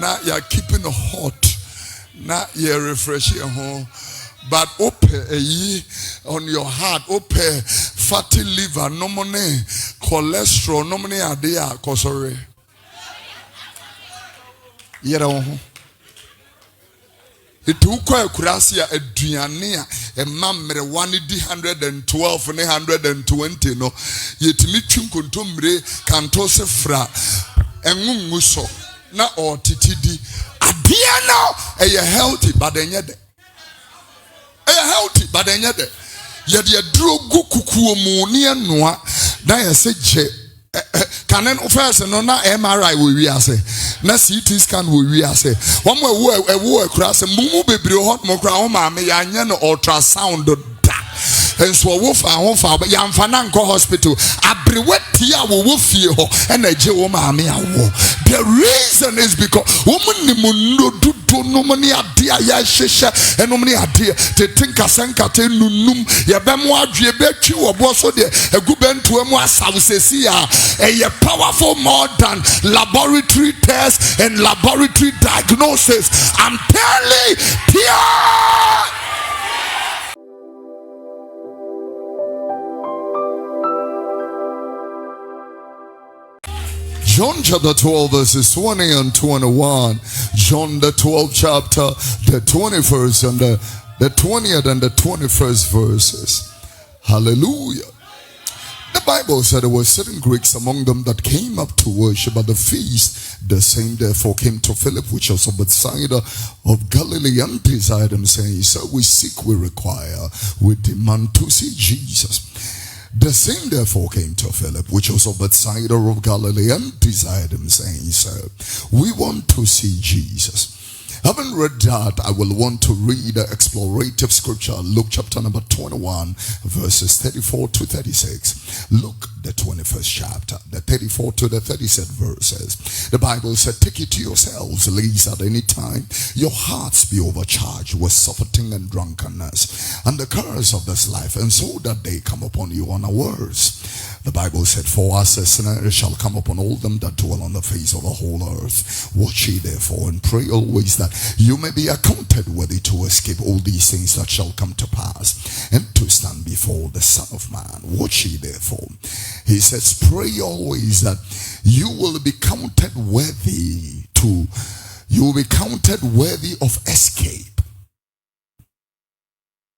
Now you're keeping it hot. Now you're refreshing home. But on your heart, fatty liver, no money, cholesterol, no money idea, sorry. You know, it took a crasia a duania, a mamre 112 and 120. No, yet me chunkuntumbre cantose fra and muso na or titidi. Adia now, a healthy, but then yet. Healthy, but then yet you drew kuku monia noa. Now you say, can then first and na MRI we say, na CT scan we say, one more across a mumu baby hot mokra me yan ultrasound. And so wolf and home for young Fananko Hospital. Abriwetia will feel and a Jew mammy. The reason is because woman mundo do no money idea yashisha and no money idea to think a sankate nunum yabemwa drebetu or bosso de a guben to a more saucesia a powerful more than laboratory tests and laboratory diagnosis. I'm telling pure. John chapter 12 verses 20 and 21. John the 12th chapter, the 21st and the 20th and the 21st verses. Hallelujah. The Bible said there were certain Greeks among them that came up to worship at the feast. The same therefore came to Philip, which was of Bethsaida of Galilee, and desired him, saying, Sir, we seek, we require, we demand to see Jesus. The same therefore came to Philip, which was of Bethsaida of Galilee, and desired him, saying, Sir, we want to see Jesus. Having read that, I will want to read the explorative scripture, Luke chapter number 21, verses 34 to 36. Luke, the 21st chapter, the 34 to the 36 verses. The Bible said, take it to yourselves, lest at any time your hearts be overcharged with surfeiting and drunkenness, and the curse of this life, and so that they come upon you unawares. The Bible said, for us a snare shall come upon all them that dwell on the face of the whole earth. Watch ye therefore, and pray always that you may be accounted worthy to escape all these things that shall come to pass, and to stand before the Son of Man. Watch ye therefore. He says, pray always that you will be counted worthy of escape.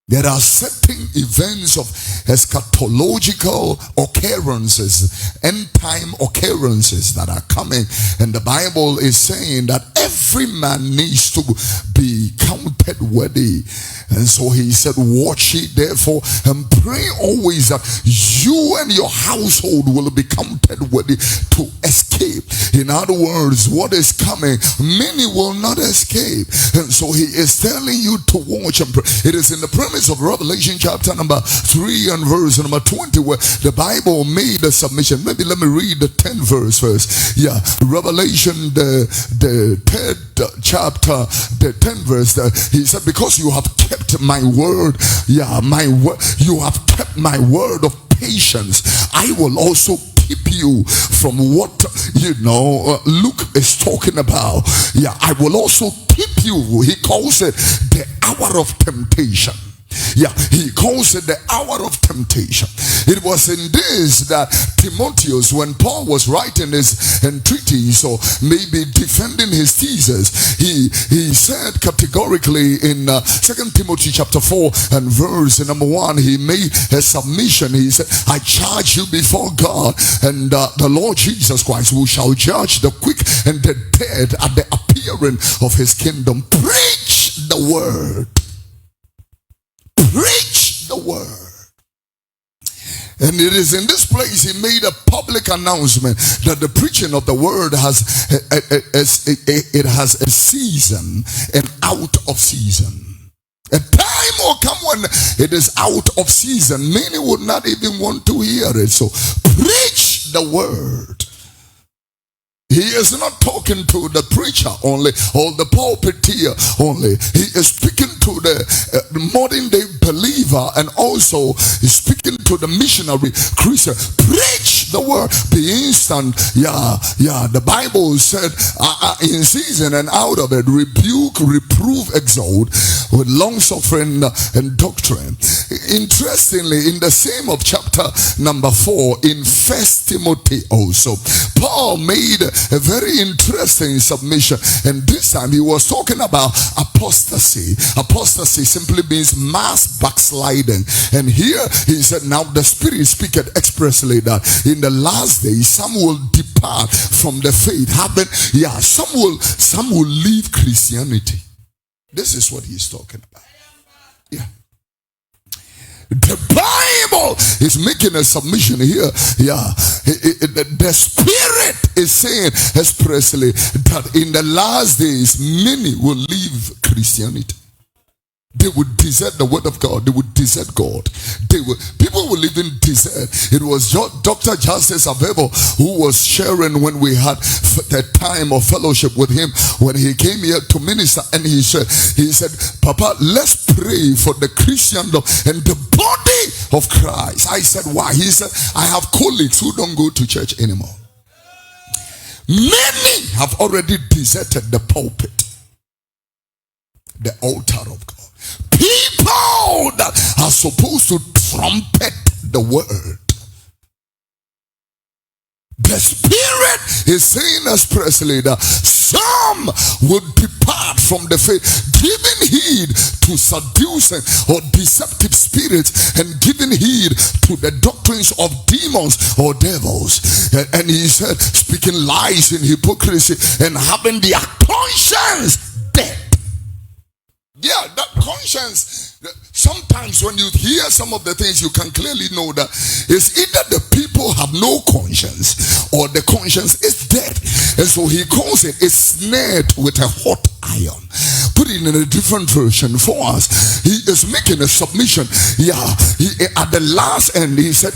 There are certain events of eschatological occurrences, end time occurrences that are coming, and the Bible is saying that every man needs to be counted worthy. And so he said, watch ye therefore and pray always that you and your household will be counted worthy to escape. In other words, what is coming, many will not escape. And so he is telling you to watch and pray. It is in the premise of Revelation chapter number 3 and verse number 20 where the Bible made a submission. Maybe let me read the 10th verse first. Yeah, Revelation the 3rd chapter, the 10th verse. He said, because you have kept my word, my word, you have kept my word of patience, I will also keep you from what Luke is talking about. I will also keep you. He calls it the hour of temptation. He calls it the hour of temptation. It was in this that Timotheus, when Paul was writing his entreaties or maybe defending his thesis, he said categorically in 2 Timothy chapter 4 and verse number 1, he made a submission. He said, I charge you before God and the Lord Jesus Christ, who shall judge the quick and the dead at the appearing of his kingdom. Preach the word. Preach the word. And it is in this place he made a public announcement that the preaching of the word has a season and out of season. A time will come when it is out of season. Many would not even want to hear it. So preach the word. He is not talking to the preacher only or the pulpiteer only. He is speaking to the modern day believer, and also speaking to the missionary Christian. Preach the word, be instant. The Bible said in season and out of it, rebuke, reprove, exhort with long suffering and doctrine. Interestingly, in the same of chapter number 4 in 1 Timothy also, Paul made a very interesting submission, and this time he was talking about apostasy. Apostasy simply means mass backsliding, and here he said, now the Spirit speaketh expressly that in the last days some will depart from the faith, some will leave Christianity. This is what he's talking about. Yeah. The Bible is making a submission here. The Spirit is saying expressly that in the last days many will leave Christianity. They would desert the word of God. They would desert God. People will even desert. It was Dr. Justice Avevo who was sharing when we had the time of fellowship with him, when he came here to minister, and he said, Papa, let's pray for the Christendom and the body of Christ. I said, why? He said, I have colleagues who don't go to church anymore. Many have already deserted the pulpit, the altar of God. People that are supposed to trumpet the word. The Spirit is saying expressly that some will depart from the faith, giving heed to seducing or deceptive spirits, and giving heed to the doctrines of demons or devils. And he said, speaking lies in hypocrisy and having their conscience dead. Yeah, that conscience, sometimes when you hear some of the things, you can clearly know that it's either the people have no conscience or the conscience is dead. And so he calls it, it's snared with a hot iron. Put it in a different version for us. He is making a submission. At the last end, he said,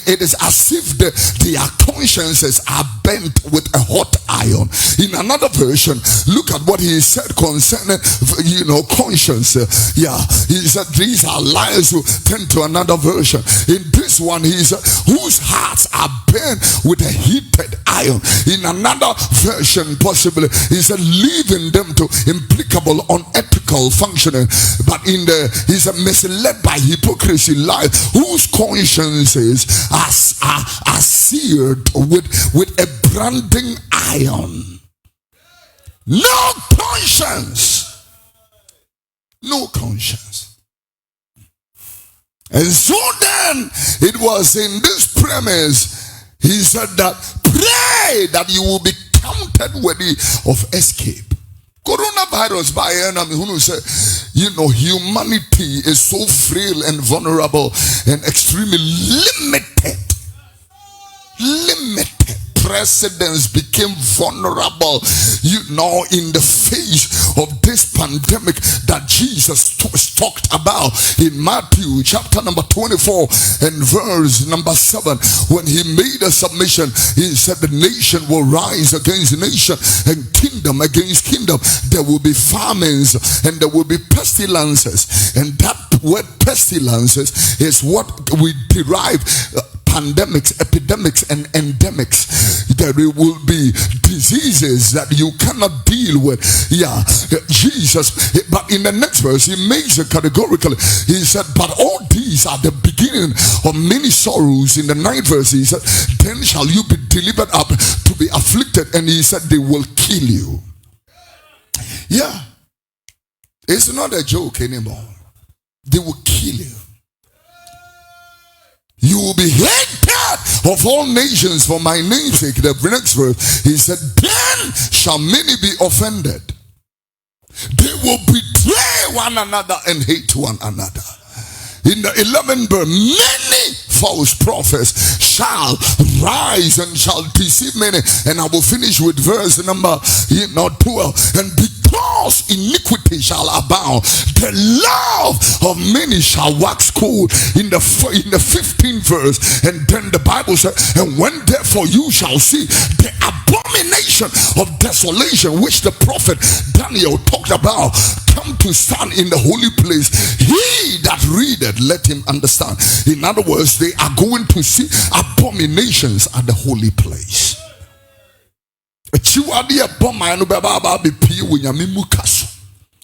it is as if their consciences are bent with a hot iron. In another version, look at what he said concerning, conscience. He said, these are liars who turn to another version. In this one, he said, whose hearts are burned with a heated iron. In another version, possibly, he said, leaving them to implicable, unethical functioning. But he said, misled by hypocrisy, lies, whose consciences are seared with a branding iron. No conscience. No conscience. And so then it was in this premise, he said that pray that you will be counted worthy of escape. Coronavirus by enemy who say, humanity is so frail and vulnerable and extremely limited. Presidents became vulnerable, in the face of this pandemic that Jesus talked about in Matthew chapter number 24 and verse number 7. When he made a submission, he said the nation will rise against nation and kingdom against kingdom. There will be famines and there will be pestilences, and that word pestilences is what we derive pandemics, epidemics, and endemics. There will be diseases that you cannot deal with. Jesus. But in the next verse, he makes it categorically. He said, but all these are the beginning of many sorrows. In the 9th verse, he said, then shall you be delivered up to be afflicted. And he said, they will kill you. It's not a joke anymore. They will kill you. You will be hated of all nations for my name's sake. The next verse, he said, then shall many be offended. They will betray one another and hate one another. In the 11th verse, many false prophets shall rise and shall deceive many. And I will finish with verse number 12. And because because iniquity shall abound, the love of many shall wax cold. In the 15th verse, and then the Bible said, and when therefore you shall see the abomination of desolation which the prophet Daniel talked about come to stand in the holy place, he that readeth, let him understand. In other words, they are going to see abominations at the holy place.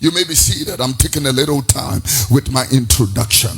You may be seated. I'm taking a little time with my introduction.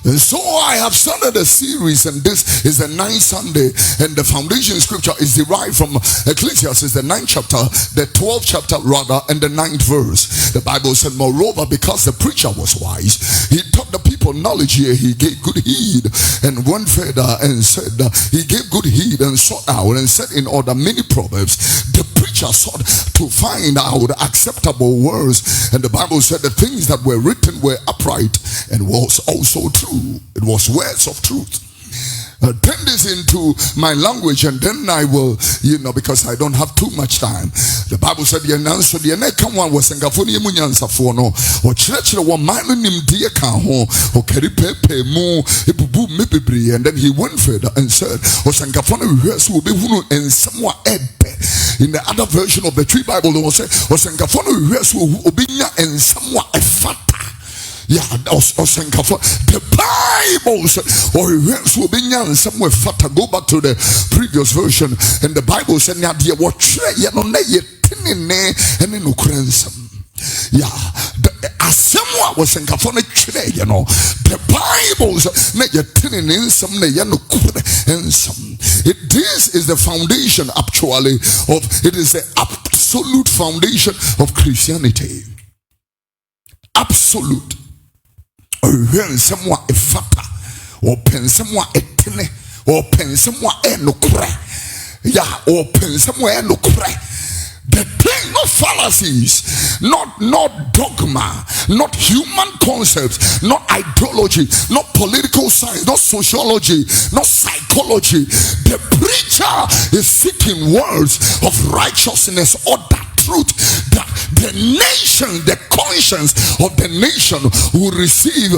And so I have started a series, and this is the 9th Sunday, and the foundation scripture is derived from Ecclesiastes, the 9th chapter, the 12th chapter rather, and the 9th verse. The Bible said, moreover, because the preacher was wise, he taught the people knowledge here, he gave good heed, and went further and said, he gave good heed and sought out and set in order many proverbs. The preacher sought to find out acceptable words, and the Bible said the things that were written were upright and was also true. It was words of truth. Turn this into my language, and then I will, because I don't have too much time. The Bible said, the answer, the next one was Sangafoni Munyansafono, or church, or Manunim Diakaho, or Keripepe Mo, Ibubu Mipibri, and then he went further and said, or Sangafoni will be and somewhat in the other version of the Tree Bible, they will say, or Sangafoni will be and somewhat a fata. Yeah, the Bible says, or will be somewhere fatter. Go back to the previous version, and the Bible said, "Now, dear, what yeah, as someone was in California, the Bible says, this is the foundation, actually, it is the absolute foundation of Christianity. Absolute. Or when someone a fata, or pen someone a tene, or pen someone a no cry, yeah, or pen somewhere no cry. The thing, not fallacies, not dogma, not human concepts, not ideology, not political science, not sociology, not psychology. The preacher is seeking words of righteousness or that truth that the nation, the conscience of the nation will receive,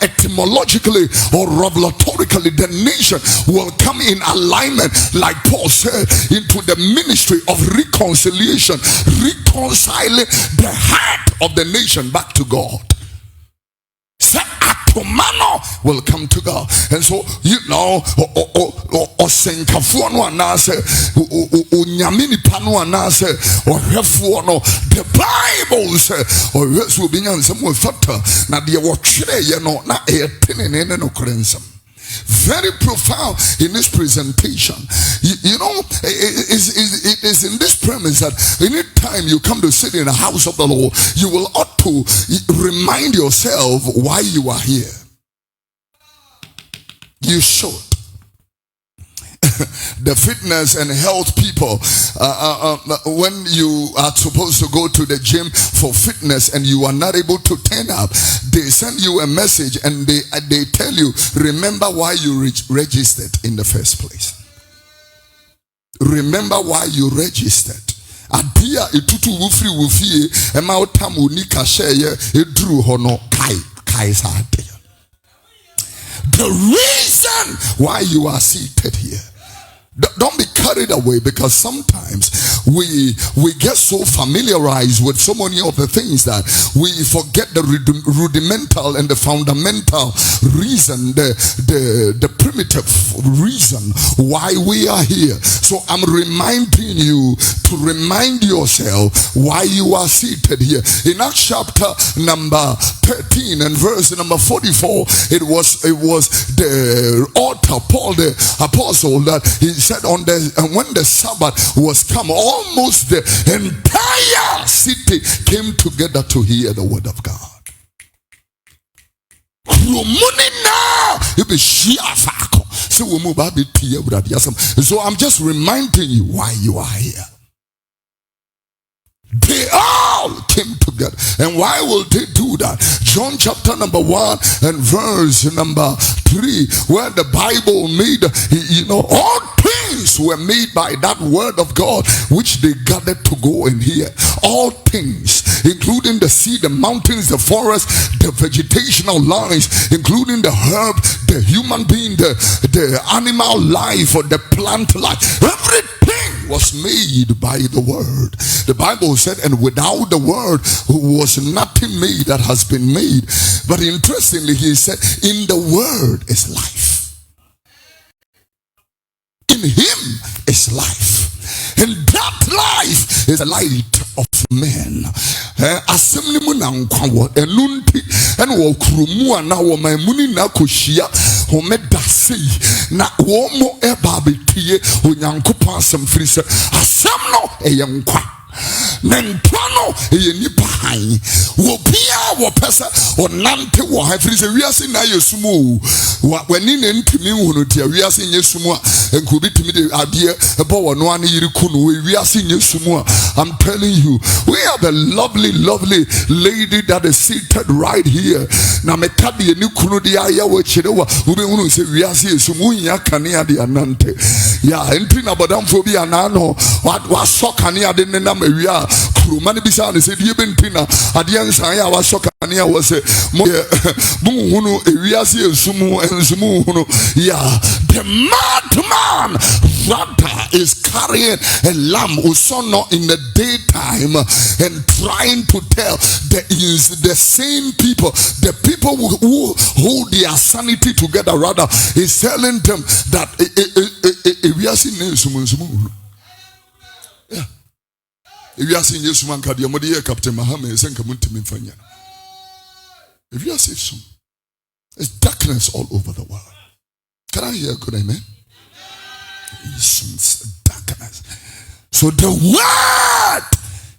etymologically or revelatorically, the nation will come in alignment, like Paul said, into the ministry of reconciliation, reconciling the heart of the nation back to God. Mano will come to God. And so, the Bible says, or yes, will be some factor. Now, the very profound in this presentation. It is in this premise that any time you come to sit in the house of the Lord, you will ought to remind yourself why you are here. You should. The fitness and health people, when you are supposed to go to the gym for fitness and you are not able to turn up, they send you a message and they tell you, remember why you registered in the first place. Remember why you registered. Adia itutu wufri wufie ema otamu nika sheye edru hono kai sate. The reason why you are seated here. Don't be carried away, because sometimes we get so familiarized with so many of the things that we forget the rudimental and the fundamental reason, the primitive reason why we are here. So I'm reminding you to remind yourself why you are seated here. In Acts chapter number 13 and verse number 44, it was the author Paul the apostle that he said when the Sabbath was come, almost the entire city came together to hear the word of God. So I'm just reminding you why you are here. They all came together. And why will they do that? John chapter number 1 and verse number 3, where the Bible made, all things were made by that word of God which they gathered to go and hear. All things, including the sea, the mountains, the forest, the vegetational lines, including the herb, the human being, the animal life or the plant life, everything was made by the word. The Bible said, and without the word was nothing made that has been made. But interestingly, he said, in the word is life. In him is life. And that life is the light of men. Assembly nankwa enunti en wo krumu na wo mamuni na koshia ho medase na wo mo eba betie onyankopon asem firi se asem no eyenkwa Nentano nipa hai wo bia wo pesa o nante wo ha firi se wiase na yesumu wani ne ntimi hunu tia wiase nyesumu a enkobi timi de ade ebo wo no an yiri kunu wiase nyesumu a. I'm telling you, we have a lovely lady that is seated right here. Na mekadi ni kunu de aya wo chire wa wo be hunu se wiase yesumu nya kane ade anante ya entri na bodamfo bi anano wa sokane ade ne na mawia kurumani bisa ne se die bentina ade ansan ya wa sokane ya wo se mo hunu wiase yesumu ensumu hunu ya. The madman rather is carrying a lamb usono in the daytime and trying to tell the same people, the people who hold their sanity together, rather is telling them that we are seeing yeah. If you are seeing Jesus man kadi amodi Captain Mahame senka muntimi mfanya. If you are seeing some, it's darkness all over the world. Can I hear a good amen? It's darkness. So the word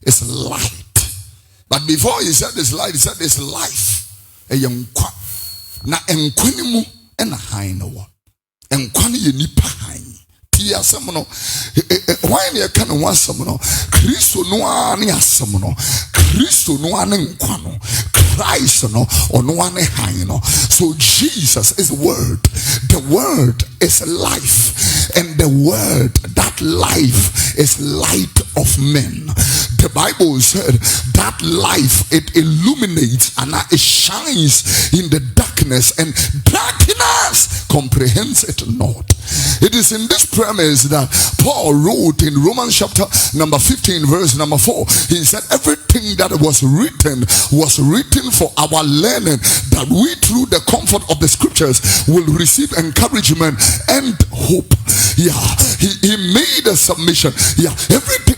is light. But before he said this light, he said this life. A young na enkwanimu ena hain no one. Enkwani ye nipa hain. Tia samono. Why ne kana wan samono? Kristo no ani asamono. Kristo no ani nkwano. Christ no ono ani hain no. So Jesus is word. The word is life, and the word, that life is light of men. The Bible said that life, it illuminates and it shines in the darkness, and darkness comprehends it not. It is in this premise that Paul wrote in Romans chapter number 15 verse number 4. He said everything that was written for our learning, that we through the comfort of the scriptures will receive encouragement and hope. Yeah, he made a submission. Yeah, everything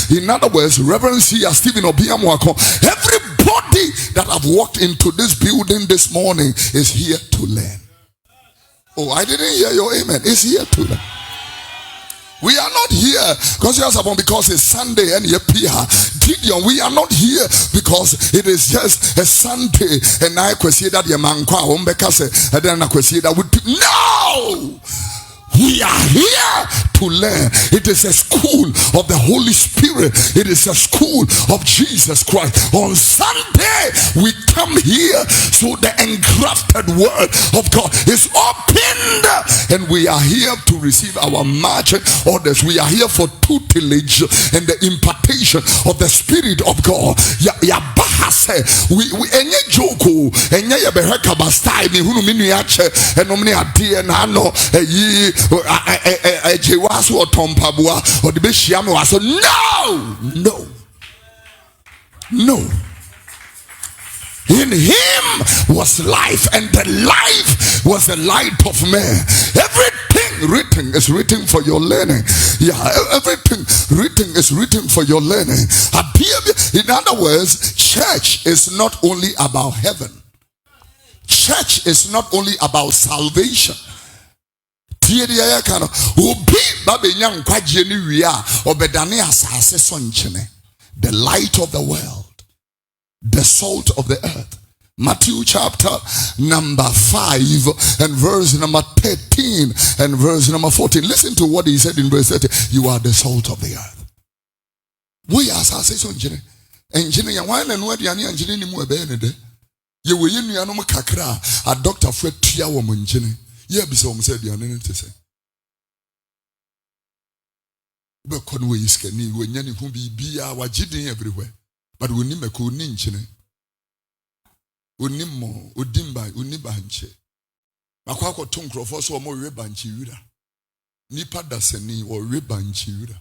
in other words, Reverend Stephen Obiamwako, everybody that have walked into this building this morning is here to learn. Oh, I didn't hear your amen. It's here to learn. We are not here because it's Sunday and Gideon. We are not here because it is just a Sunday and I say that your man and then I say that no. We are here to learn. It is a school of the Holy Spirit. It is a school of Jesus Christ. On Sunday, we come here so the engrafted word of God is opened, and we are here to receive our marching orders. We are here for tutelage and the impartation of the Spirit of God. We enye joko enye ya beheka bastai mi hunu minu yache enomni adie na ano jewasu otompabua odibeshiame waso. No. In him was life, and the life was the light of man. Everything written is written for your learning. Yeah, everything written is written for your learning. In other words, church is not only about heaven. Church is not only about salvation. The light of the world, the salt of the earth. Matthew chapter number 5 and verse number 13 and verse number 14. Listen to what he said in verse 13. You are the salt of the earth. We are engineer. Engineer, why and what the engineer ni mu ebe ne de? Ye we yin nuanom kakra a doctor for tua wo engineer. Yeah, be some said the anonymity say. But conway is canny when Yanni who be our jidding everywhere. But we need a cool ninchine. Unimo, Udimba, Unibanche. Makwako Tunkro for so more rebanchi. Nipa daseni or rebanchi.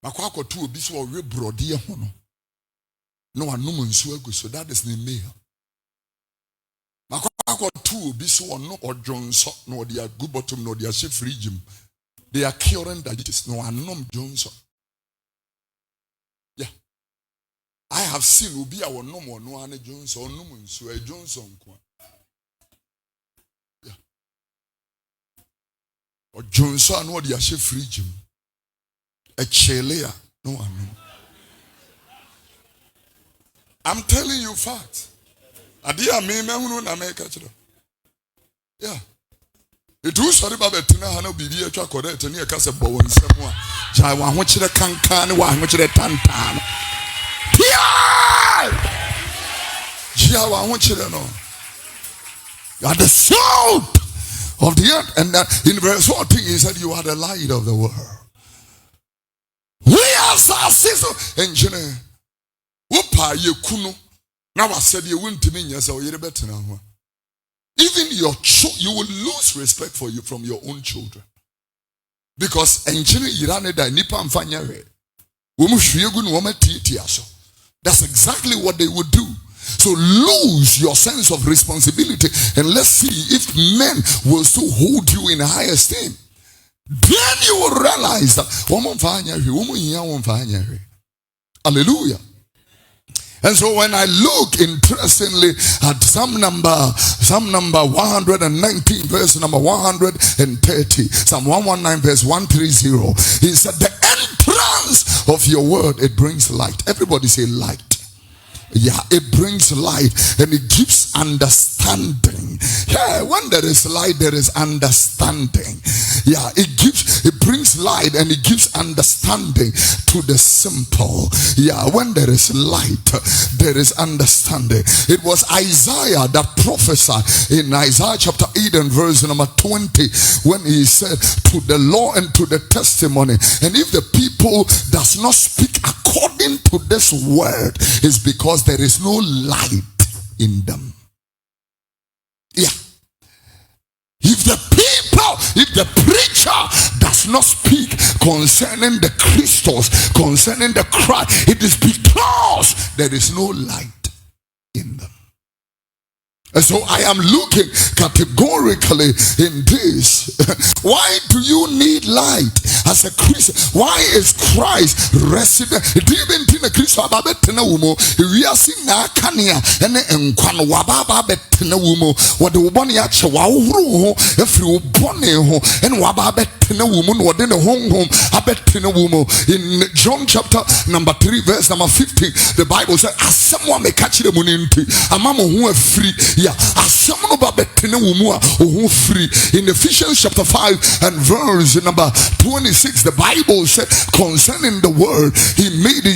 Makwako tu biso or rebrodia hono. No one numun suego, so that is the male. Makwako tu biso or no or Johnson, no their good bottom, no their chef regime. They are curing diabetes. No one nom Johnson. Yeah. I have seen Ubi our no more no Anne Johnson or numun so a Johnson. Yeah. Or Johnson, no their chef regime. A chelea, no one know. I'm telling you facts. Adia me who na make it. Yeah. It was sorry about Tina Hano be a truck or that near Casa Bowen somewhere. Jai want you to cancan, one which the tantan. Yeah! Jia want you to know. You are the salt of the earth. And in verse 14 he said you are the light of the world. We are Sassiso engineer. Whoop, you kuno. Now I said you wouldn't mean yes, or you're better now. Even your you will lose respect for you from your own children. Because engineer Irane da nipa mfanyare. That's exactly what they would do. So lose your sense of responsibility and let's see if men will still hold you in high esteem. Then you will realize that hallelujah. And so when I look interestingly at Psalm number 119 verse number 130, Psalm 119 verse 130, he said the entrance of your word, it brings light. Everybody say light. Yeah, it brings light and it gives understanding. Yeah, when there is light, there is understanding. Yeah, it brings light and it gives understanding to the simple. Yeah, when there is light, there is understanding. It was Isaiah that prophesied in Isaiah chapter 8 and verse number 20 when he said to the law and to the testimony, and if the people does not speak according to this word, is because there is no light in them. Yeah. If the preacher does not speak concerning the Christos, concerning the Christ, it is because there is no light in them. And so I am looking categorically in this. Why do you need light as a Christian? Why is Christ resident? Do you even think the Christ ababetena wumo? We are seeing na kania ene enkwan wababa betena wumo. What the uboni ache wa uhuru ho efri uboni ho ene wababa betena wumo no wade ne hom abetena wumo. In John chapter number 3 verse number 15, the Bible says, "As someone may catch the muninti, amamo hu free." Yeah, as someone about betena wumo hu free. In Ephesians chapter 5 and verse number 26, the Bible said concerning the word, he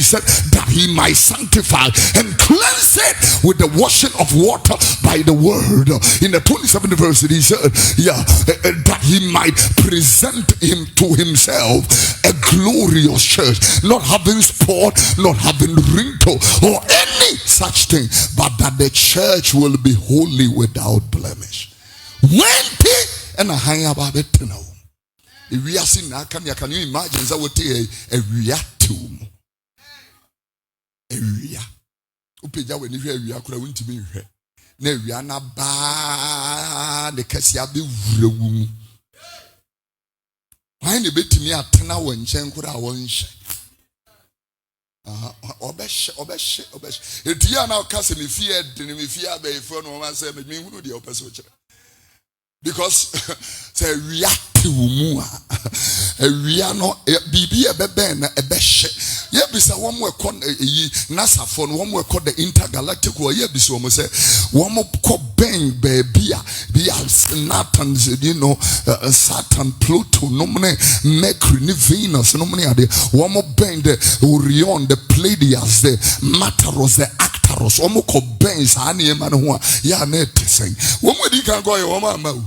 said that he might sanctify and cleanse it with the washing of water by the word. In the 27th verse, he said, that he might present him to himself a glorious church, not having spot, not having wrinkle, or any such thing, but that the church will be holy without blemish. When and a hang about it to know. If we are seeing now, can you imagine that would take a reatum? A rea. Upeja when you hear we are going to be here. Ne we are not bad. The Cassia be room. Why the bit me at Tana when Chankura won't. Obesh. If you are now casting me fear, then me fear by phone or man say me who the opposite. Because say react to mua a reano bibi a beben a besh. Yebisa one more con NASA phone, one more called the intergalactic war. Yebis one say one more called bang baby be Nathan's, Saturn, Pluto, nomine Mercury, Venus, nomine are the one more bang the Orion, the Pleiades, the Mataros, the Actaros, one more called bangs, honey, man, who ya net saying one more you can go your mama.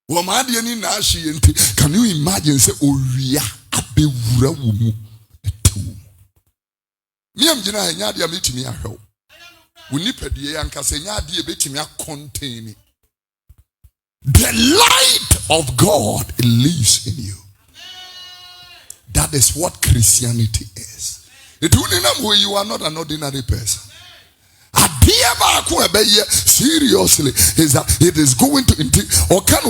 Can you imagine say Oria abewura wo mu etu. Me am gina nya de ametimi ahwew. Wo nipadie yanka se nya de betimi contain. The light of God lives in you. That is what Christianity is. Where you are not an ordinary person. Seriously, is that it is going to or can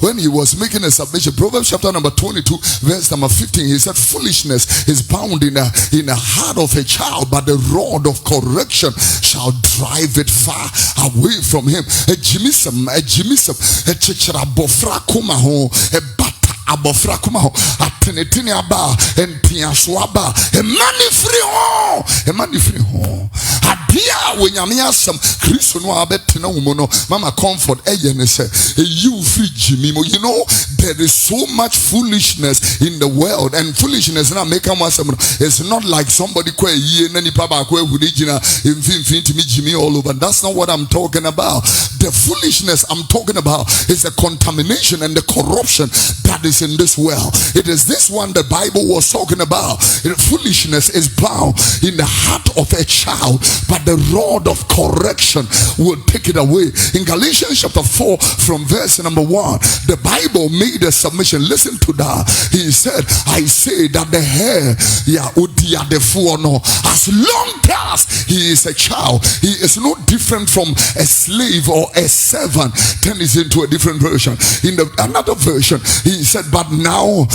when he was making a submission. Proverbs chapter number 22, verse number 15. He said, "Foolishness is bound in the heart of a child, but the rod of correction shall drive it far away from him." A jimism, a chichara bofra kumaho, a bata abofra kumaho, a tenetini aba, and piaswaba, a money free home. When you some Christian Mama comfort you free Jimmy. You know, there is so much foolishness in the world, and foolishness not make it's not like somebody Jimmy all over. That's not what I'm talking about. The foolishness I'm talking about is the contamination and the corruption that is in this world. It is this one the Bible was talking about. Foolishness is bound in the heart of a child, but the rod of correction will take it away. In Galatians chapter 4 from verse number 1, the Bible made a submission. Listen to that. He said, "I say that the hair, as long as he is a child, he is no different from a slave or a servant." Turn this into a different version. In another version, he said, "But now,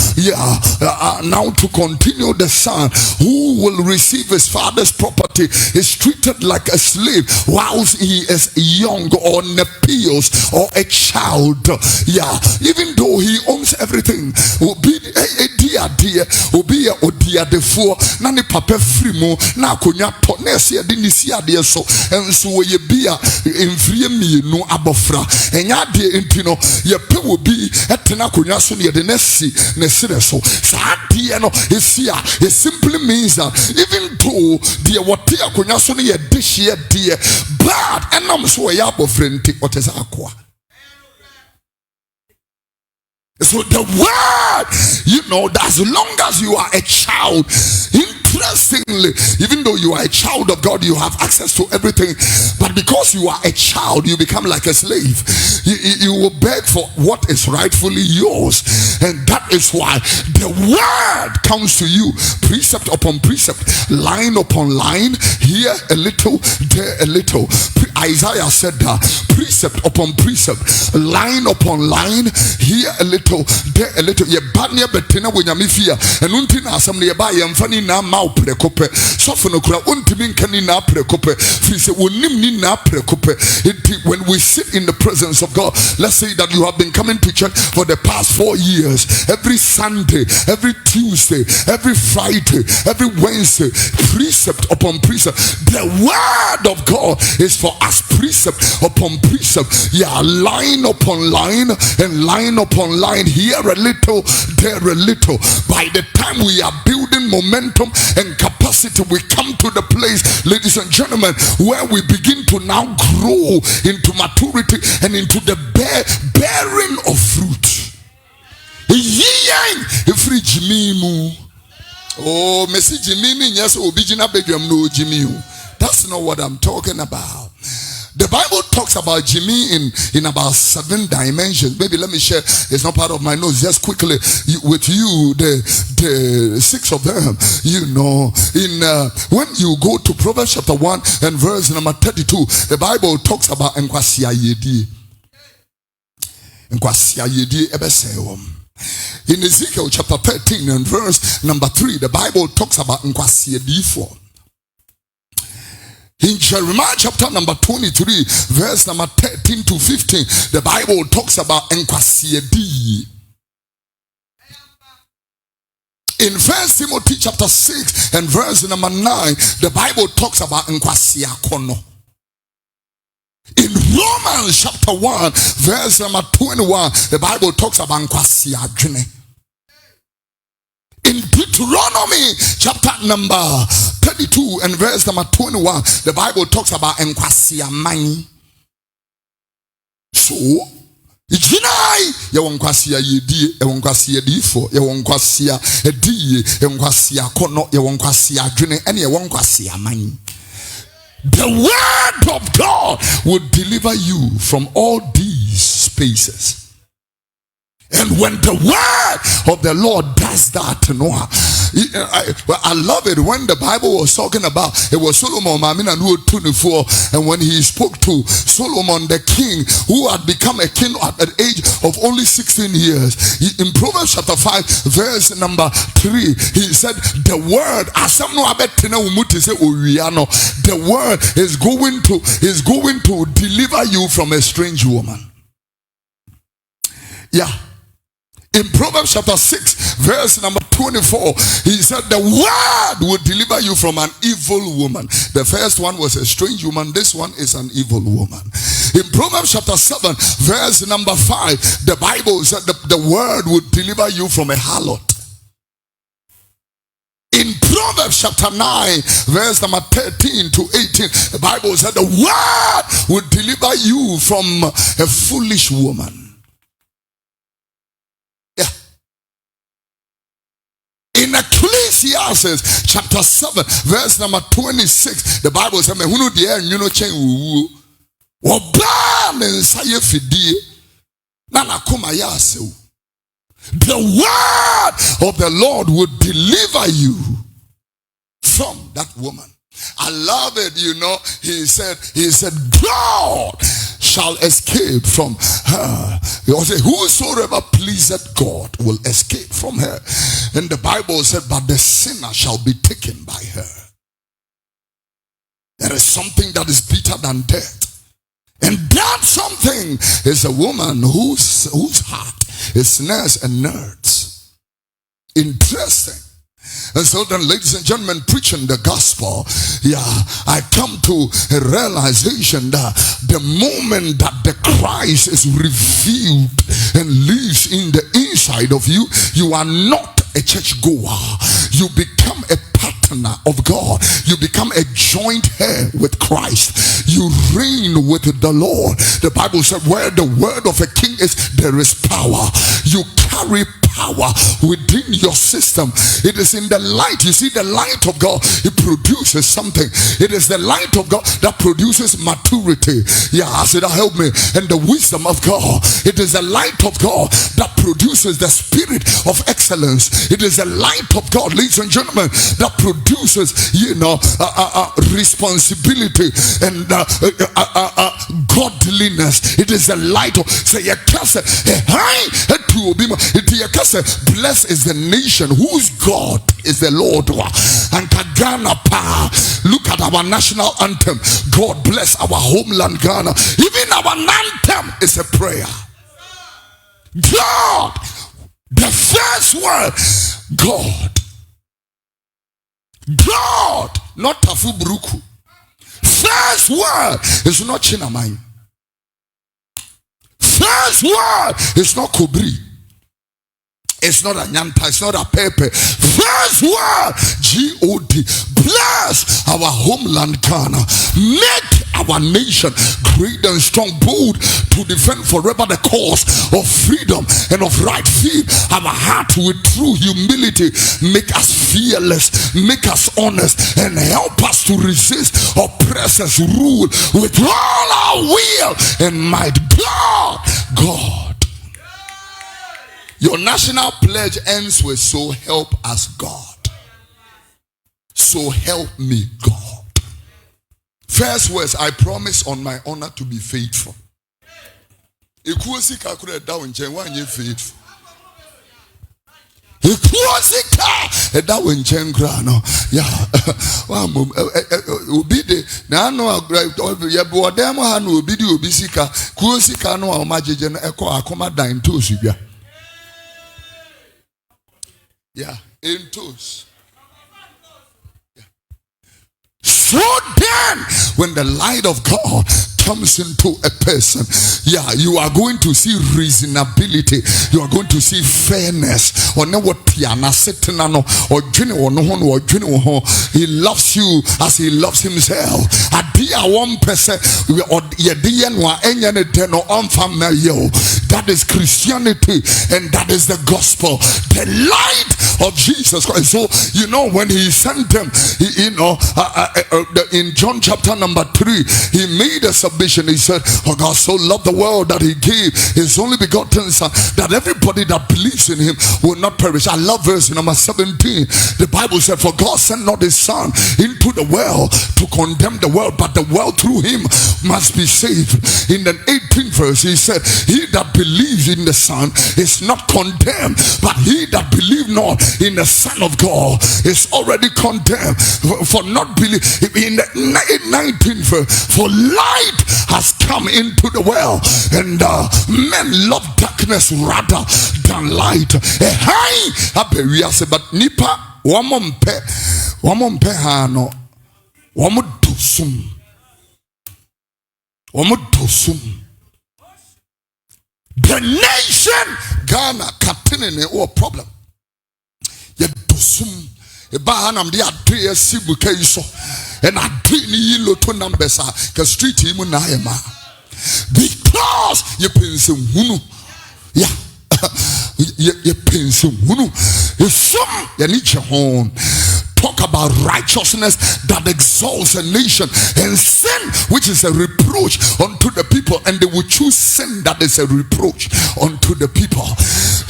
now to continue, the son who will receive his father's property is treated like a slave whilst he is young or nepios or a child." Even though he owns everything, will be a dear, will be a odia defo, nani papa frimo, na konya tonesi adinisia de so, and so ye be a infrie me no abofra, and ya de intino, ye pe will be a tenakonya so near the nesi, nesire so. Sadiano is here, it simply means that even though dear what tia konya so near this year, dear, but and I'm so a yabo friend, what is aqua. So the word, you know, that as long as you are a child, interestingly, even though you are a child of God, you have access to everything, but because you are a child, you become like a slave. You will beg for what is rightfully yours, and that is why the word comes to you, precept upon precept, line upon line, here a little, there a little. Isaiah said that, precept upon precept, line upon line, here a little, there a little. Ye banya betina when yamifia, and untina assembly by yamfani na mau precope, sophonocra untimin canina precope, fise unimni na precope. When we sit in the presence of God, let's say that you have been coming to church for the past 4 years, every Sunday, every Tuesday, every Friday, every Wednesday, precept upon precept. The word of God is for us, precept upon precept, line upon line and line upon line, here a little, there a little. By the time we are building momentum and capacity, we come to the place, ladies and gentlemen, where we begin to now grow into maturity and into the bearing of fruit. Every Jimmy, oh, Messi Jimmy, yes, Obijina Bedram no Jimmy. That's not what I'm talking about. The Bible talks about Jimmy in about 7 dimensions. Maybe let me share. It's not part of my notes. Just quickly with you, the 6 of them. You know, when you go to Proverbs chapter 1 and verse number 32, the Bible talks about Nkwasia Yedi. Nkwasia Yedi ebesewom. In Ezekiel chapter 13 and verse number 3, the Bible talks about Nkwasia Difo. In Jeremiah chapter number 23, verse number 13 to 15, the Bible talks about Nkwasiedi. In 1 Timothy chapter 6 and verse number 9, the Bible talks about Nkwasiakono. In Romans chapter 1, verse number 21, the Bible talks about Nkwasiadwene. In Deuteronomy chapter number 32 and verse number 21, the Bible talks about Nkwasiamani. So, Ijinai ye wonkwasia yedie ye wonkwasia difo ye wonkwasia edie ye wonkwasia kono ye wonkwasia adwene ene ye wonkwasia man. The word of God will deliver you from all these spaces. And when the word of the Lord does that, I love it when the Bible was talking about, it was Solomon, and when he spoke to Solomon, the king, who had become a king at the age of only 16 years. In Proverbs chapter 5, verse number 3, he said, the word, the word is going to deliver you from a strange woman. Yeah. In Proverbs chapter 6, verse number 24, he said, the word will deliver you from an evil woman. The first one was a strange woman. This one is an evil woman. In Proverbs chapter 7, verse number 5, the Bible said the word will deliver you from a harlot. In Proverbs chapter 9, verse number 13 to 18, the Bible said the word will deliver you from a foolish woman. In Ecclesiastes chapter 7, verse number 26, the Bible says, the word of the Lord would deliver you from that woman. I love it, he said, God shall escape from her. He said, whosoever pleaseth God will escape from her. And the Bible said, but the sinner shall be taken by her. There is something that is better than death. And that something is a woman whose heart is snares and nerds. Interesting. And so then, ladies and gentlemen, preaching the gospel, I come to a realization that the moment that the Christ is revealed and lives in the inside of you, you are not a church goer. You become a partner of God. You become a joint heir with Christ. You reign with the Lord. The Bible said, where the word of a king is, there is power. You carry power within your system. It is in the light. You see, the light of God, it produces something. It is the light of God that produces maturity. I said, help me. And the wisdom of God. It is the light of God that produces the spirit of excellence. It is the light of God, ladies and gentlemen, that produces, responsibility and godliness. It is the light of, blessed is the nation whose God is the Lord. And Ghana, look at our national anthem. God bless our homeland Ghana. Even our anthem is a prayer. God, the first word, God, not Tafu Bruku. First word is not Chinamai. First word is not Kobri. It's not a nyanta, it's not a pepe. First word, G-O-D. Bless our homeland Ghana. Make our nation great and strong, bold to defend forever the cause of freedom and of right. Feed our heart with true humility. Make us fearless, make us honest, and help us to resist oppressors' rule with all our will and might. God. Your national pledge ends with, so help us God. So help me God. First words, I promise on my honor to be faithful. Faithful. In toes. So then, when the light of God comes into a person, yeah, you are going to see reasonability, you are going to see fairness. Or what he loves you as he loves himself. That is Christianity, and that is the gospel, the light of Jesus Christ. So you know, when he sent them, in John chapter number 3, he made a submission. He said, oh, God so loved the world that he gave his only begotten son, that everybody that believes in him will not perish. I love verse number 17. The Bible said, for God sent not his son into the world to condemn the world, but the world through him must be saved. In the 18th verse, he said, he that believes in the son is not condemned, but he that believes not in the Son of God is already condemned for not believing. In the 19th verse, for light has come into the world, and men love darkness rather than light. But nipa wamompe hano wamudosum. The nation Ghana katine or problem. Ye dosum ebahanam de ade asibuka iso and ade ni yilo to numbers ka street imu na ema, because ye pense hunu ya ye pense hunu some ye ni jehon. Talk about righteousness that exalts a nation, and sin which is a reproach unto the people, and they will choose sin that is a reproach unto the people.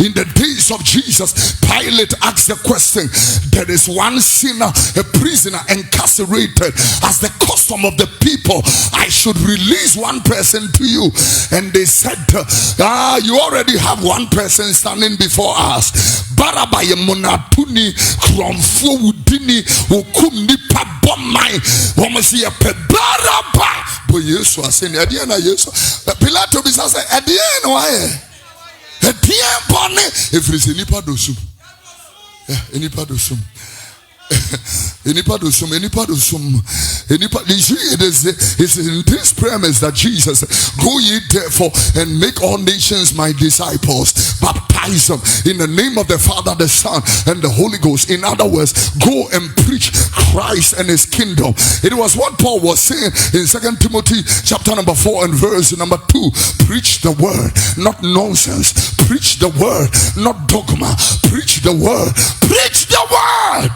In the days of Jesus, Pilate asked the question, there is one sinner, a prisoner incarcerated, as the custom of the people, I should release one person to you. And they said, you already have one person standing before us. Baraba ye monatuni kromfo wudini wokum nipa bomai womasi ye pe baraba bo Yesu aseni ade na Yesu Pilato bi say ade na waye ade bone efrisi nipa dosum nipa dosum it's in this premise that Jesus said, go ye therefore and make all nations my disciples, baptize them in the name of the Father, the Son, and the Holy Ghost. In other words, go and preach Christ and his kingdom. It was what Paul was saying in 2 Timothy chapter number 4 and verse number 2. Preach the word, not nonsense. Preach the word, not dogma. Preach the word. Preach the word.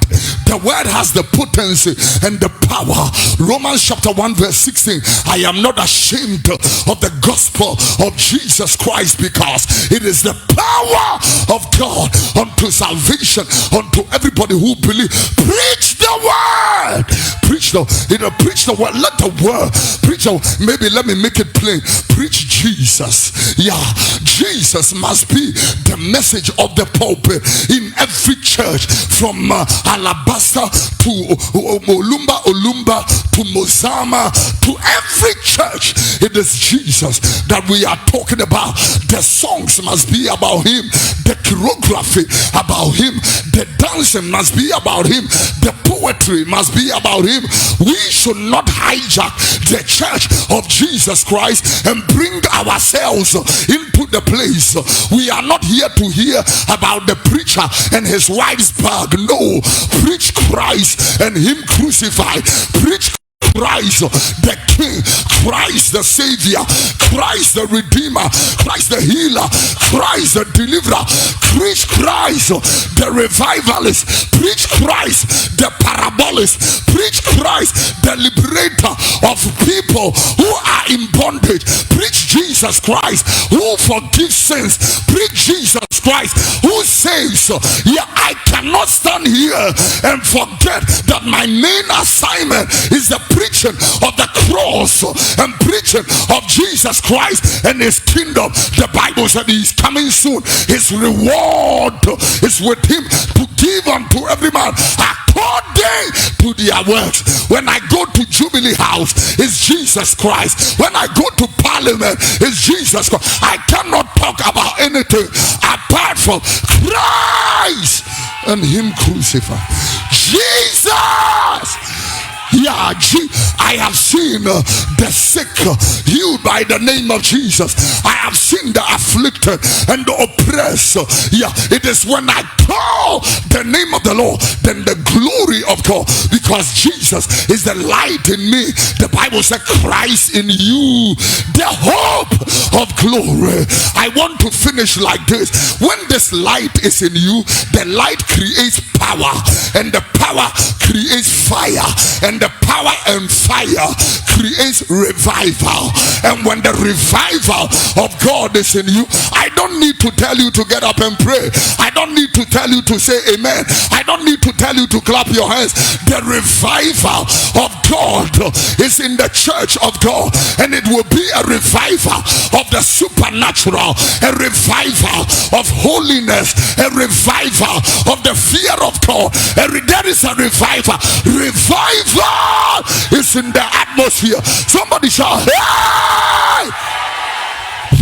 The word has the potency and the power. Romans chapter 1 verse 16. I am not ashamed of the gospel of Jesus Christ, because it is the power of God unto salvation unto everybody who believes. Preach the word. Preach the word. Let the word preach. Maybe let me make it plain. Preach Jesus. Yeah, Jesus must be the message of the pulpit in every church, from Alabasta to Olumba to Mozama, to every church. It is Jesus that we are talking about. The songs must be about him, the choreography about him, the dancing must be about him, the poetry must be about him. We should not hijack the church of Jesus Christ and bring ourselves into the place. We are not here to hear about the preacher and his wife's bag. No, preach Christ and him crucified. Preach Christ the King, Christ the Savior, Christ the Redeemer, Christ the Healer, Christ the Deliverer. Preach Christ the Revivalist. Preach Christ the Parabolist. Preach Christ the Liberator of people who are in bondage. Preach Jesus Christ who forgives sins. Preach Jesus Christ who saves. Yeah, I cannot stand here and forget that my main assignment is the preaching of the cross and preaching of Jesus Christ and his kingdom. The Bible said he is coming soon. His reward is with him to give unto every man according to their works. When I go to Jubilee House, it's Jesus Christ. When I go to Parliament, it's Jesus Christ. I cannot talk about anything apart from Christ and him crucified. Jesus! Yeah, I have seen the sick healed by the name of Jesus. I have seen the afflicted and the oppressed. Yeah, it is when I call the name of the Lord, then the glory of God, because Jesus is the light in me. The Bible said Christ in you, the hope of glory. I want to finish like this. When this light is in you, the light creates power, and the power creates fire, and the power and fire creates revival. And when the revival of God is in you, I don't need to tell you to get up and pray. I don't need to tell you to say amen. I don't need to tell you to clap your hands. The revival of God is in the church of God, and it will be a revival of the supernatural, a revival of holiness, a revival of the fear of God. There is a revival. Revival is in the atmosphere. Somebody shout, hey!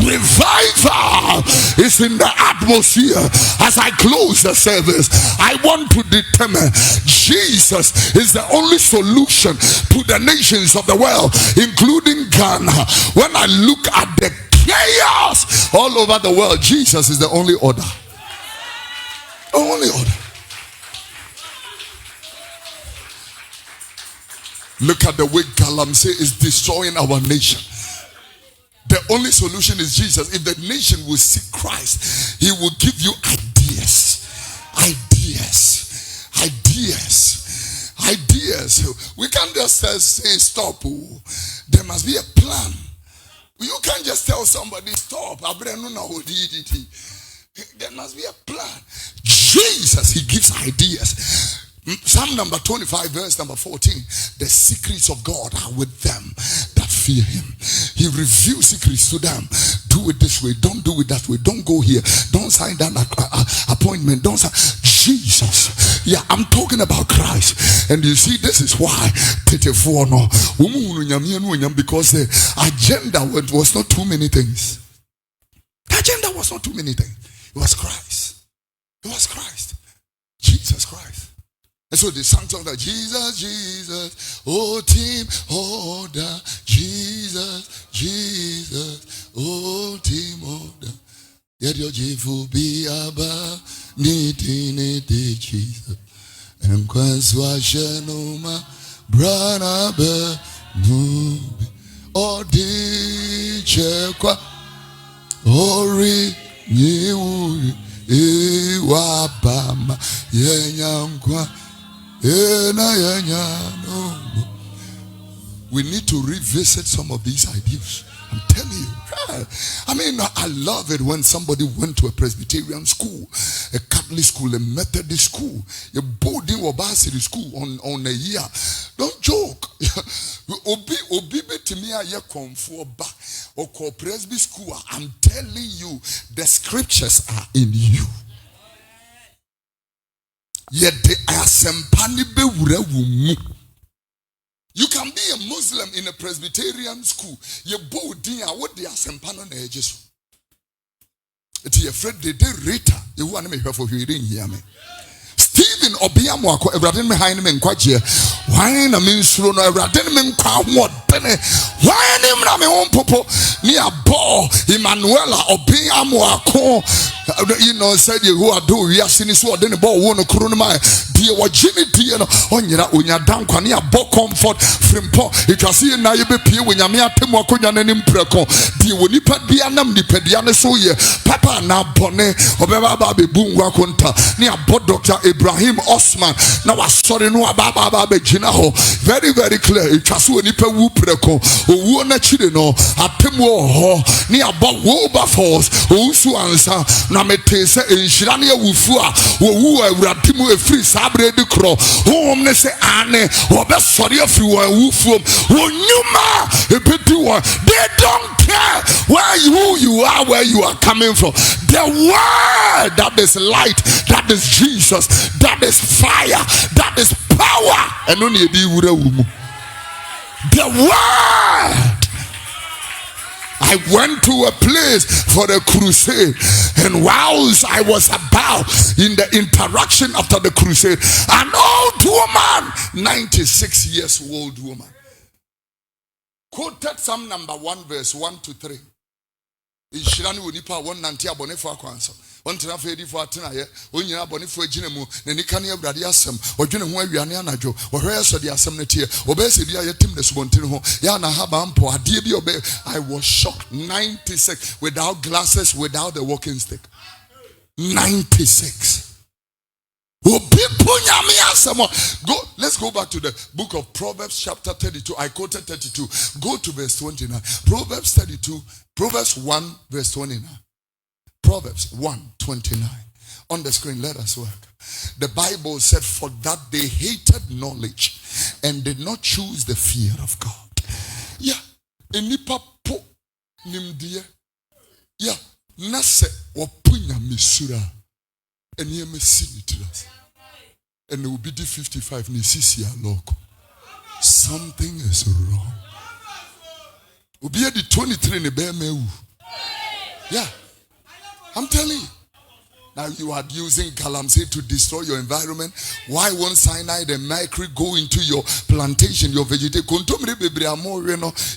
Revival is in the atmosphere. As I close the service, I want to determine Jesus is the only solution to the nations of the world, including Ghana. When I look at the chaos all over the world, Jesus is the only order. Only order. Look at the way Galamsey is destroying our nation. The only solution is Jesus. If the nation will seek Christ, he will give you ideas. We can't just say stop. There must be a plan. You can't just tell somebody stop. There must be a plan. Jesus, he gives ideas. Psalm number 25 verse number 14. The secrets of God are with them that fear him. He reveals secrets to them. Do it this way, don't do it that way, don't go here, don't sign that appointment, don't sign. Jesus. Yeah, I'm talking about Christ. And you see, this is why because the agenda was not too many things. The agenda was not too many things. It was Christ. It was Christ. Jesus Christ. And so they sang songs like Jesus, Jesus, oh team order, Jesus, Jesus, oh team order. Yet your jifu be aba, niti Jesus. And kwanswa shenoma, brana be nubi, odi chekwa, ori niuri, Hwe Wapom, yenyamkwa. We need to revisit some of these ideas. I'm telling you. I mean, I love it when somebody went to a Presbyterian school, a Catholic school, a Methodist school, a boarding or varsity school on a year. Don't joke. Presby school. I'm telling you, the scriptures are in you. Yet they are sempanibe wumu. You can be a Muslim in a Presbyterian school. You boarding what they are sempano na ejesu. It's your friend they rata. You want me for hearing hear me. Stephen Obiamo ako evradin me haine me nkwaje. Why na me nsuro no evradin me nkwa ho bene. Why na me na me won popo ni abo Emmanuela Obiamo ako. You know, said you who are doing, we are seeing this word, then the ball won a coronama. Dear, what Jimmy Dear, on your down, can you book comfort from Paul? If you see now, you be pure when you're mere Timokoyan and Impreco. Dear, when you put Bianam, the Pediana so ye, Papa now Bonnet, or Baby Boom Wakunta, near Bod Dr. Ibrahim Osman. Now I saw the no Baba Jinaho. Very, very clear. If you saw Nipa Wupreco, or Wona Chidino, a Timo, near Bob Woba Falls, who answer. Na metese enshirane awufua wo awuradimu efri sabre de kro homne se ane obesori afri wo awufuom wonyuma ebedi wo. They don't care who you are, where you are coming from. The word that is light, that is Jesus, that is fire, that is power, and only the word. I went to a place for a crusade, and whilst I was about in the interaction after the crusade, an old woman, 96 years old woman, quoted Psalm number 1 verse 1 to 3. Ishirani wunipa one nanti abonefo akwanso. One tena fe edifo atena ye. Onyina abonefo agina mu na nika ne awurade asem. Odwene ho awiane anajo. Ohwe so de asem ne tie. Obese bia yetim ne subontene ho. Ya na haba mpo ade bi obe. I was shocked. 96 without glasses, without the walking stick. 96. Go, let's go back to the book of Proverbs chapter 32. I quoted 32. Go to verse 29. Proverbs 32. Proverbs 1 verse 29. Proverbs 1:29. On the screen, let us work. The Bible said, for that they hated knowledge and did not choose the fear of God. Yeah. Enipa po nimdiye. Yeah. Nase wapunya misura. And ye me see it. And it will be the 55 nisisia loco. Something is wrong. Will be the 23 in the bear me. Yeah. I'm telling you. Now you are using galamsey to destroy your environment. Why won't cyanide and mercury go into your plantation, your vegetation?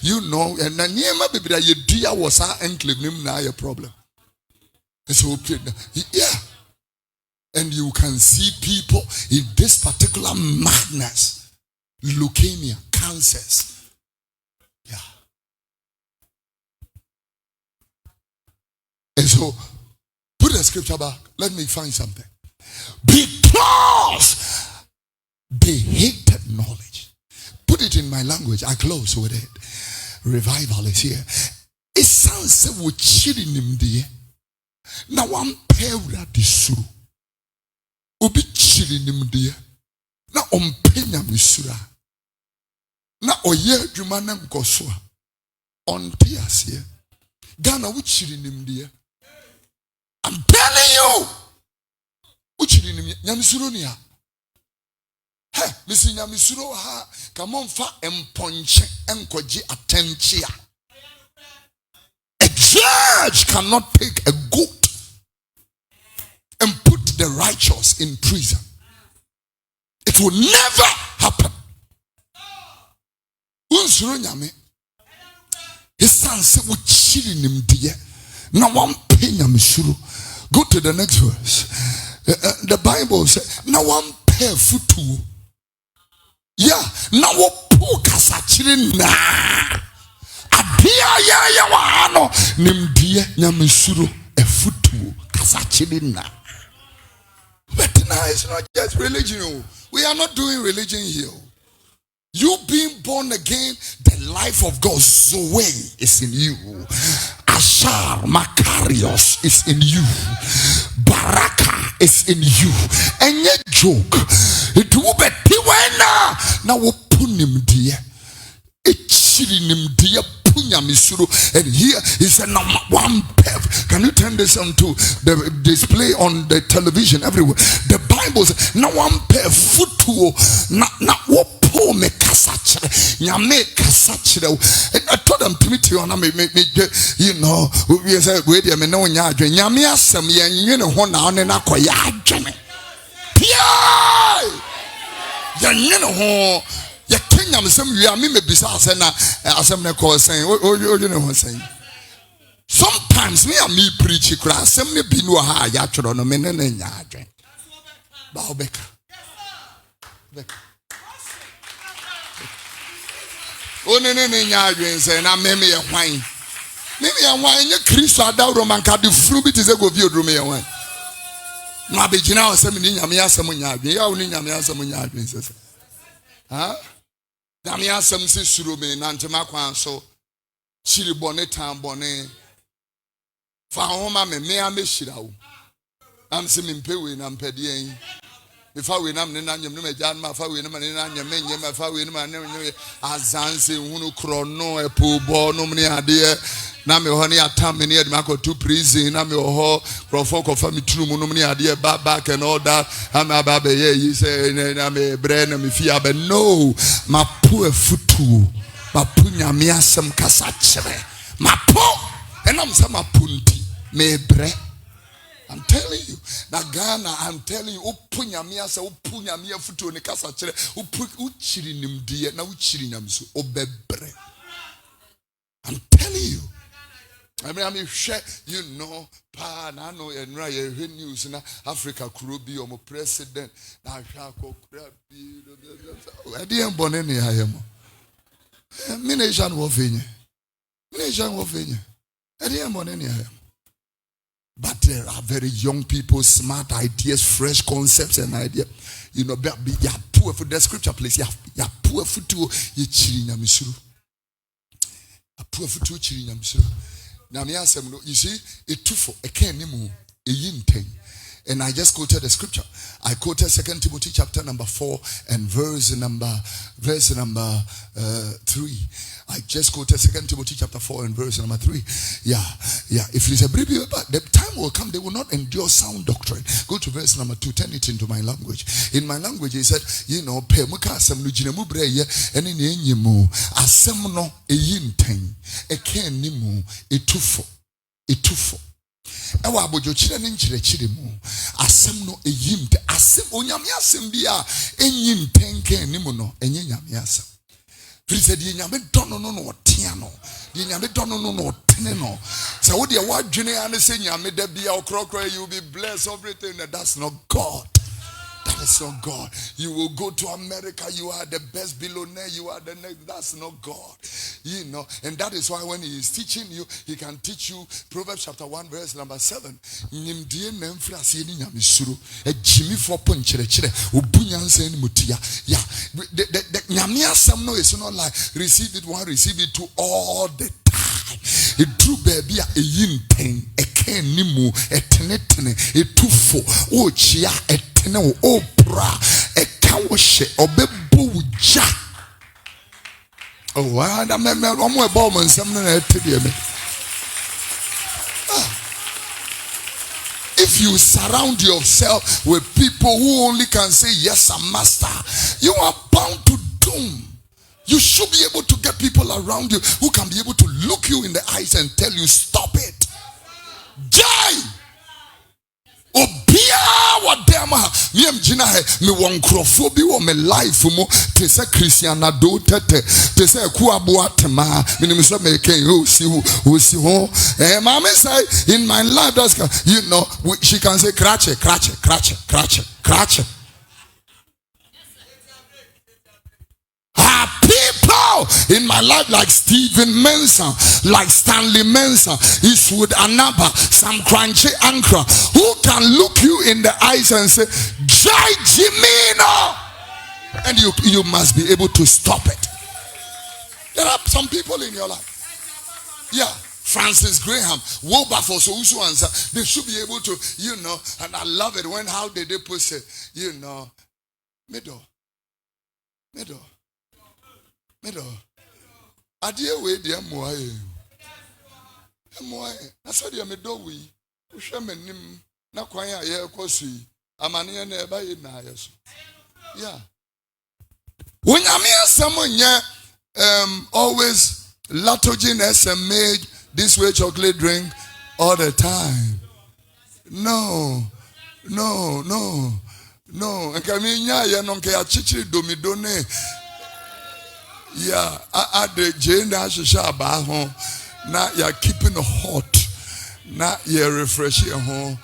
You know, and then you dear was our enclave now a problem. So yeah. And you can see people in this particular madness, leukemia, cancers. Yeah. And so, put the scripture back. Let me find something. Because they hated knowledge. Put it in my language. I close with it. Revival is here. It sounds so chilling him there. Now I'm pera disu. Obi chilling him there. Now penya misura. Now oye jumanam koswa. On tears here. Ghana we chilling him there. I'm telling you. Uchiri ni nyamisuro ni ha. Hey, misi nyamisuro ha. Come on fa emponche enkoji attentia. A judge cannot take a goat and put the righteous in prison. It will never happen. Unsuro nyame. His son said uchiri ni mdiye. Now one pain nyamisuro. Go to the next verse. The Bible says, now one pair futu. Yeah, now what poor kasachiri na. Adia ya wano nimdie nyamisuro e futu kasachiri na. But now it's not just religion. We are not doing religion here. You being born again, the life of God Zoe is in you. Ashar Makarios is in you. Baraka is in you. And your joke. It will be Tiwana. Now we put him there. It's him there. And here is a number one path. Can you turn this on to the display on the television everywhere? The Bible says, now one pair foot not what poor me kasachre. Nyame kasachre. I told them Timothy on me, you know, we said, wait a minute, no nyadre. Nyame asem ye no ho na one na koya adwene. Pia! Ye no ho. Ya Kenya me me bisa asena asem ne call saying you know what saying. Sometimes me and me preach kra asem ne bi no ha ya tworo no me ne nya adwen. Ba obeka. O ne nya adwen say na me ye hwan. Me hwan nye Kristo adawro man ka de fru bi te se Kofi Oduro me ye hwan. Na be gina asem ni nyame asem nya adwen. Ya wo ni nyame asem nya adwen sese. Huh? Damia some say Surume, Nantema Kwanso, Chiri Bonnet Town Bonnet. Fahoma me a meshirao. I'm seeming paying and pedian. If I win, I'm the Nanyam Jan, my father, and Nanya men, my father, and my name, Azansi, Hunu Crono, a poor boy, no many idea. Nami honey at time near Marco to prison, Nami or Profoko family true, no many idea back and all that. I'm a baby, you say, I'm a brain and me fear, but no, my poor futu, my punya miasam kasachre, Mapo. And I'm saying mapunti. Mebre. I'm telling you. Na Ghana, I'm telling you. Upunya miya sa upunya miya futu ne kasa chere. Uchiri nimdiye na uchiri nyamsu. Obebre. I'm telling you. I mean, share, you know, pa na no enra ye news na Africa kurobi omo president na hwako krabi. Adi en bone ne ayemo. Mination wo fenye. Mination wo fenye. Adi en bone ne ayemo. But there are very young people, smart ideas, fresh concepts and ideas. You know, you are poor for the scripture place. You are poor for to ye chiri nyamisuru. A poor for to chiri nyamisuru. Now, you see, it too for a kenimu, a yin thing. And I just quoted the scripture. I quoted 2 Timothy chapter number 4 and verse number 3. I just quoted 2 Timothy chapter 4 and verse number 3. Yeah. If it is a brief, the time will come, they will not endure sound doctrine. Go to verse number 2, turn it into my language. In my language, he said, you know, pemuka asemnu jinemu breye, eni ni enyimu, asemno e yinten, e ken nimu, e tufo. Ewa abojo chire ne nchire chire mu asem no eyimte asem onyame asem bia enyim tenke ni mu no enye nyame asem firi se die nyame dono no no otea no die nyame dono no no otene no se wo de wadwene ane se nyame da bia okrokro you will be blessed everything. That's not God. That is not God. You will go to America, you are the best billionaire, you are the next. That's not God. You know, and that is why when he is teaching you, he can teach you Proverbs chapter 1 verse number 7. Yeah, the is not like receive it one, receive it two all the time. It drew baby a yin pain, a can nimu, a tenetene, a tufo, oh chia, a tenel, oh bra, a cowshe, or bebo ja. Oh, I remember one more bomb and something I tell you. If you surround yourself with people who only can say yes, I'm master, you are bound to doom. You should be able to get people around you who can be able to look you in the eyes and tell you, stop it. Jai! Obia wadema miem jina he me wonkrofobi wo me life mo te se Christiana do tete te se kuabo atema minim so me ken o si ho mama say in my life that's you know she can say crache. People in my life like Stephen Mensah, like Stanley Mensah, Eastwood Anaba, Sam Crunchy Ankra, who can look you in the eyes and say, Jai Jimino! And you must be able to stop it. There are some people in your life. Yeah. Francis Graham, Wilberforce, they should be able to, you know, and I love it when how they put it, you know, middle. Adia we dear moye. I said you middle we. Ushemenim na kwanya ye kosi. Amani na eba ye na yeso. Yeah. When Yami someone always latogenous and made this way chocolate drink all the time. No. And kaminya ye non ke achichiri domidone. Yeah, I the Jane Ashisha home. Now you're keeping it hot. Now you're refreshing home.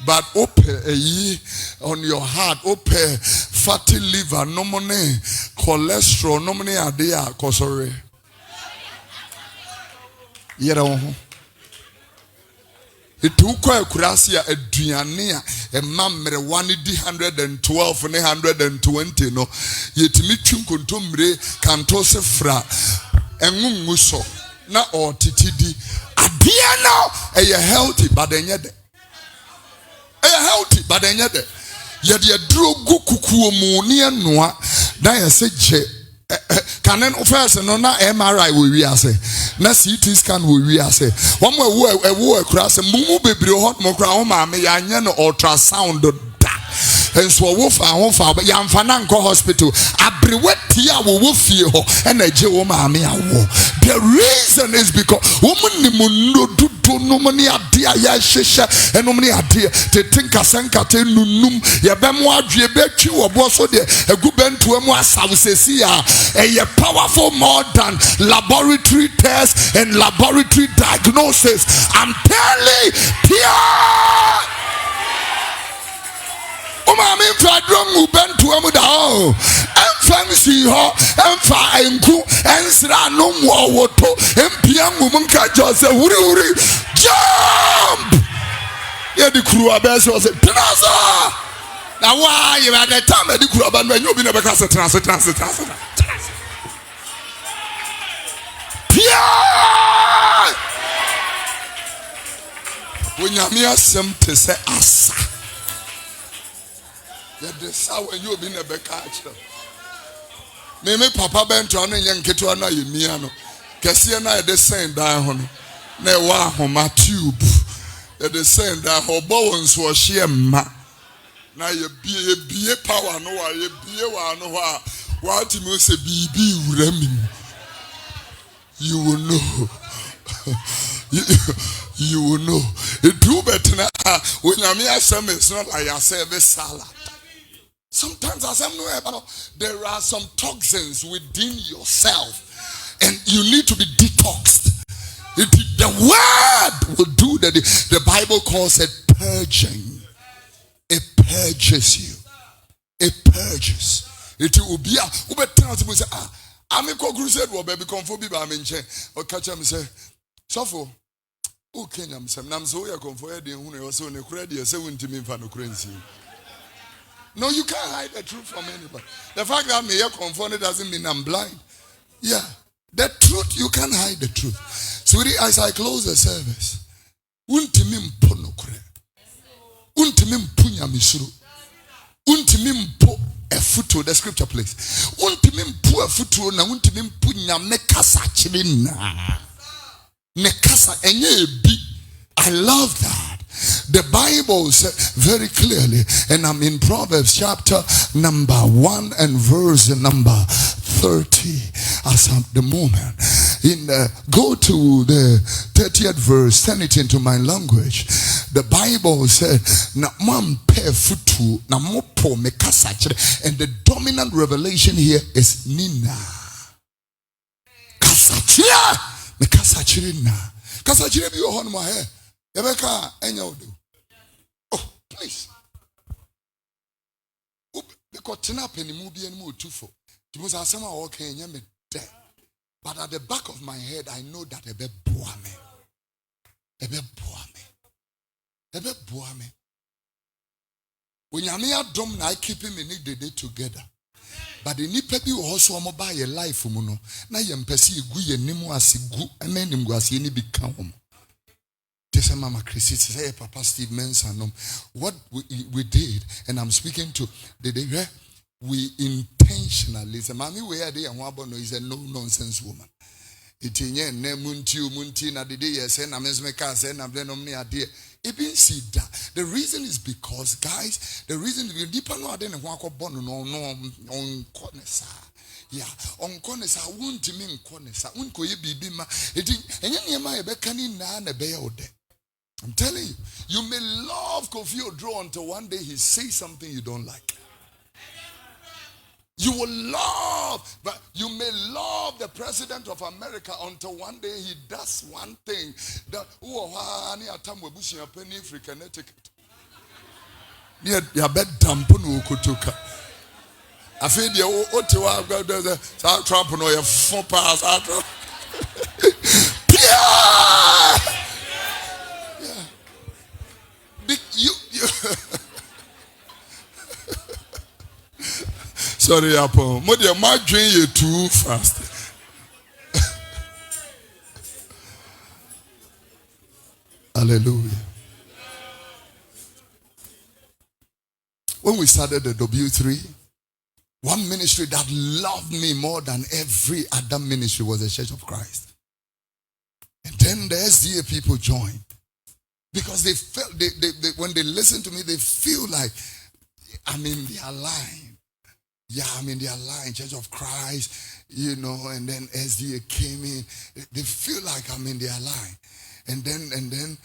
But open a ye on your heart, open fatty liver, no money, cholesterol, no money idea, sorry. You know. It took a curacia a duania, a mamre 112 and 120 no. Yet michum contumbre cantose fra and muso na or titidi. Adiana a healthy but then yet. A healthy but then yet. Yet ye drew gukuku monia noa, dia say can then first no na MRI we say na CT scan we say one more a cross mumu bebre hot mo kra o ma me ya nya no ultrasound da and so wolf yamfana nko hospital abrewati a wo fie ho and eje wo maame awo. The reason is because woman ni mundo dudu no mani ade ya hwehwe enom ni ade te tinka sanka te nunum ye bemo adwe betwi wo bo so de agubentu amu asawsesi a powerful more than laboratory tests and laboratory diagnosis. I'm telling pure. Mami fa drum ubentu amu da o fancy ho emfa enku ensra no mo woto empia ngum nka jose wuri jump ye di kuru abese o se transa na wa ye ba the time di kuru aba no enyo bi na be ka se transa pia wonyame asem te se asa ye de sa when you be na be ka akira me papa bento no yen keto na yemia no kese na de send dan ho no na wa homa tube de send dan ho bo wonso o hye ma na ye bie power no wa ye bie wa no ho wa ti me se bibi wura mi you will know you will know it do better na when am asem is not like I say be salad. Sometimes there are some toxins within yourself and you need to be detoxed. The word will do that. The Bible calls it purging. It purges you. It purges. It will be a say, I'm a crusade will be conformed by me or catch him say, Suffer. Oh, Kenyam, some names so you're comforted in who also in a credit, so to me for no currency. No, you can't hide the truth from anybody. The fact that I'm here confronted doesn't mean I'm blind. Yeah. The truth, you can't hide the truth. Sweetie, as I close the service, untimi mpo nokure. Untimi mpo nyamisuru. Untimi mpo efuto, the scripture please. Untimi mpo efuto na untimi mpo nyame kasa chiri na. Ne kasa enye ebi. I love that. The Bible says very clearly, and I'm in Proverbs chapter number 1 and verse number 30 as at the moment. Go to the 30th verse, turn it into my language. The Bible said, and the dominant revelation here is Nina. Kasachira, me kasachirina. Kasachira bi ohon mo he. Ebeka enya odo. Oh, please. Because tena penimu bi enimu otufo. Timusa asema o kan enya me de. But at the back of my head I know that ebe boa me. Ebe boa me. Ebe boa me. Onyame adom na I keep him in the day together. But the nipa bi also omo ba ye life mu no na ye mpese egu ye nimu asegu na nim gu ase ni bi ka ho. Mama Christy say Papa Steve Mensah, what we did, and I'm speaking to the day we intentionally say, Mommy, where they and Wabo is a no nonsense woman. Itinye ne munti na the day say na mesmeka say na blenom ni ade. It been see that. The reason is because, guys, the reason we deeper no ade ne ho akobon no on konesa. Yeah, on konesa wunti mi konesa unko ye bibi ma. Eti enye niema ebe kani na na be ode. I'm telling you, you may love Kofi Oduro until one day he says something you don't like. You will love, but you may love the president of America until one day he does one thing that ya bed dampo no kutuka. I feel the otewa go Trump no ya 4 pass out. You sorry, Apple. My dream you too fast. Hallelujah. When we started the W3, one ministry that loved me more than every other ministry was the Church of Christ. And then the SDA people joined. Because they felt, they when they listen to me, they feel like, I'm in their line. Yeah, I'm in their line, Church of Christ, and then SDA came in. They feel like I'm in their line. And then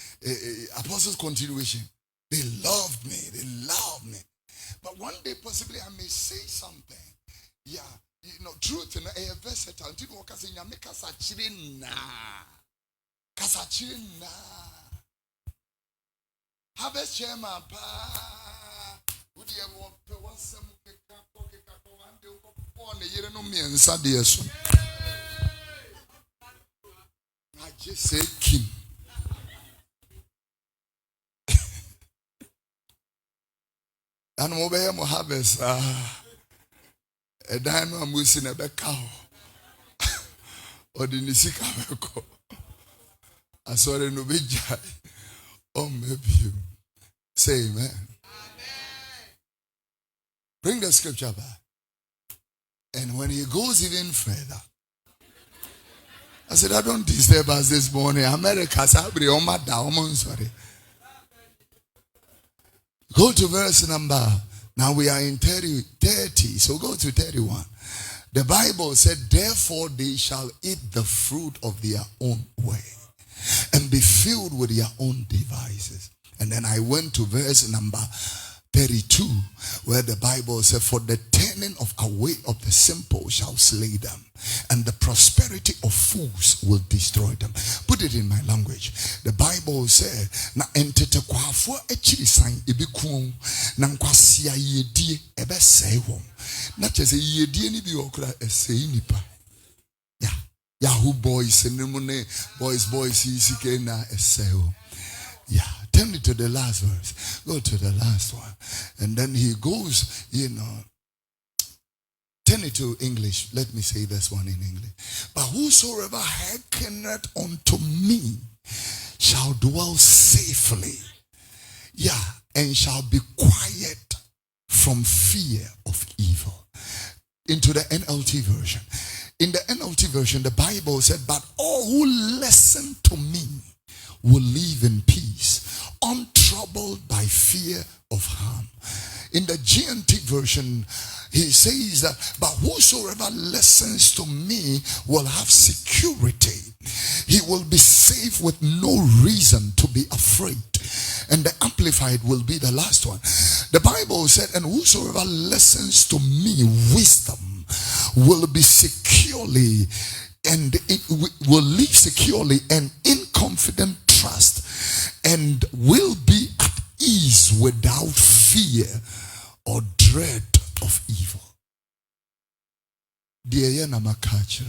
Apostles' continuation. They loved me. But one day, possibly, I may say something. Yeah, truth in a versatile. Did walk as in Yamika Sachirina. Kasachirina. Have a chairman, pa. Would you ever want some you know me and Sadiaso? I just say Kim. And mobile harvest. A dino am using a cow. Or the Nisika. I saw the Nubija. Oh, maybe you say amen. Bring the scripture back. And when he goes even further, I said, I don't disturb us this morning. America's sorry. Go to verse number. Now we are in 30. So go to 31. The Bible said, therefore they shall eat the fruit of their own way and be filled with their own devices. And then I went to verse number 32, where the Bible said, for the turning of away of the simple shall slay them, and the prosperity of fools will destroy them. Put it in my language. The Bible said, na entete kwafo echiri san ebiku na nkwasia yedie ebe sei won. Na chese yedie ni bi okra esei nipa. Yeah. Yahoo boys enumune boys isike na esei. Yeah, turn it to the last verse. Go to the last one. And then he goes, turn it to English. Let me say this one in English. But whosoever hearkeneth unto me shall dwell safely. Yeah, and shall be quiet from fear of evil. Into the NLT version. In the NLT version, the Bible said, but all who listen to me will live in peace, untroubled by fear of harm. In the GNT version, he says that, but whosoever listens to me will have security. He will be safe with no reason to be afraid. And the Amplified will be the last one. The Bible said, and whosoever listens to me, wisdom, will be securely and it will live securely and in confident trust, and will be at ease without fear or dread of evil. Dear Yanamakacho,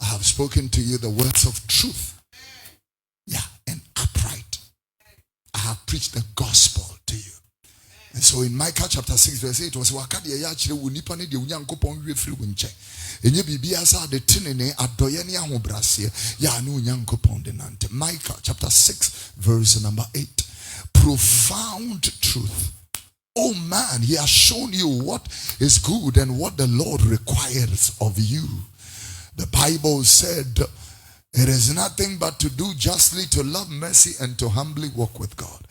I have spoken to you the words of truth. Yeah, and upright. I have preached the gospel to you. And so in Micah chapter 6 verse 8, it was Wakadia Yachre Unipani de Unyankopon Refri Winche. And you be the tinene adoyeni ahobrasie ya anu Unyankopon denante. Micah chapter 6 verse number 8. Profound truth. Oh man, he has shown you what is good and what the Lord requires of you. The Bible said, it is nothing but to do justly, to love mercy, and to humbly walk with God.